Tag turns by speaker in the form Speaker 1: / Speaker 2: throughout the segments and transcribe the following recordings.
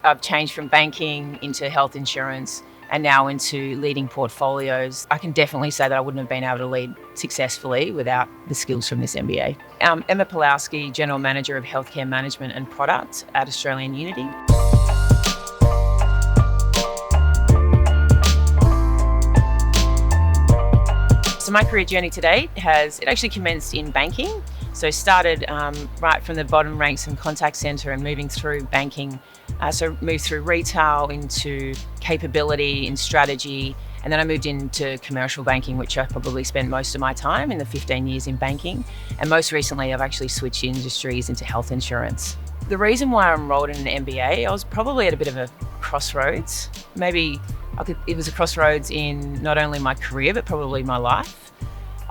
Speaker 1: I've changed from banking into health insurance and now into leading portfolios. I can definitely say that I wouldn't have been able to lead successfully without the skills from this MBA. Emma Pawlowski, General Manager of Healthcare Management and Product at Australian Unity. So my career journey to date it actually commenced in banking. So started right from the bottom ranks in contact centre and moving through banking. So moved through retail into capability in strategy, and then I moved into commercial banking, which I probably spent most of my time in the 15 years in banking. And most recently, I've actually switched industries into health insurance. The reason why I enrolled in an MBA, I was probably at a bit of a crossroads. It was a crossroads in not only my career, but probably my life.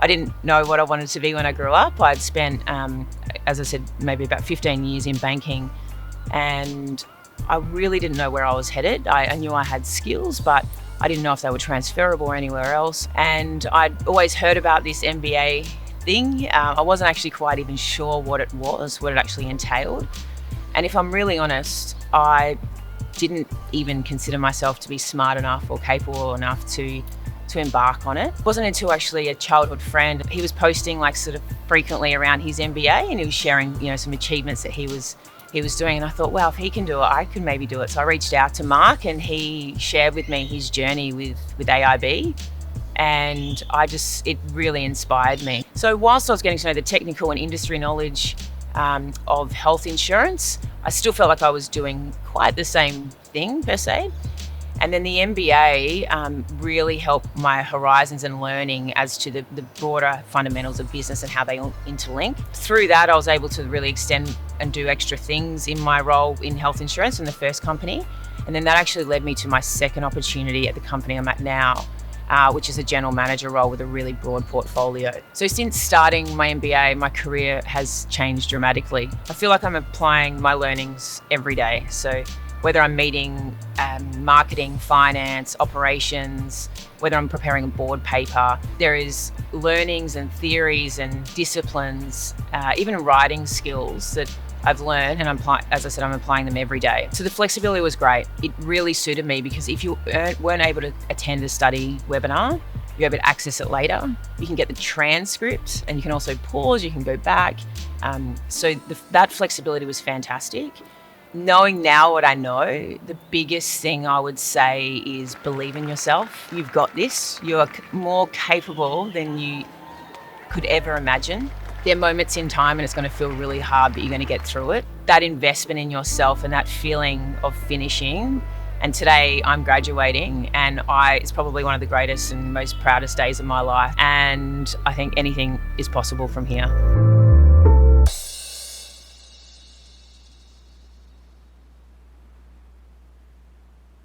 Speaker 1: I didn't know what I wanted to be when I grew up. I'd spent, as I said, maybe about 15 years in banking, and I really didn't know where I was headed. I knew I had skills, but I didn't know if they were transferable or anywhere else. And I'd always heard about this MBA thing. I wasn't actually quite even sure what it was, what it actually entailed. And if I'm really honest, I didn't even consider myself to be smart enough or capable enough to embark on it. It wasn't until actually a childhood friend, he was posting like sort of frequently around his MBA, and he was sharing, some achievements that he was doing, and I thought, wow, if he can do it, I can maybe do it. So I reached out to Mark, and he shared with me his journey with AIB, and it really inspired me. So whilst I was getting to know the technical and industry knowledge of health insurance, I still felt like I was doing quite the same thing per se. And then the MBA really helped my horizons and learning as to the broader fundamentals of business and how they all interlink. Through that, I was able to really extend and do extra things in my role in health insurance in the first company. And then that actually led me to my second opportunity at the company I'm at now, which is a general manager role with a really broad portfolio. So since starting my MBA, my career has changed dramatically. I feel like I'm applying my learnings every day. So whether I'm meeting marketing, finance, operations, whether I'm preparing a board paper, there is learnings and theories and disciplines, even writing skills that I've learned, and as I said, I'm applying them every day. So the flexibility was great. It really suited me because if you weren't able to attend a study webinar, you're able to access it later. You can get the transcript, and you can also pause, you can go back. So that flexibility was fantastic. Knowing now what I know, the biggest thing I would say is believe in yourself. You've got this. You're more capable than you could ever imagine. There are moments in time and it's going to feel really hard, but you're going to get through it. That investment in yourself and that feeling of finishing. And today I'm graduating, and it's probably one of the greatest and most proudest days of my life. And I think anything is possible from here.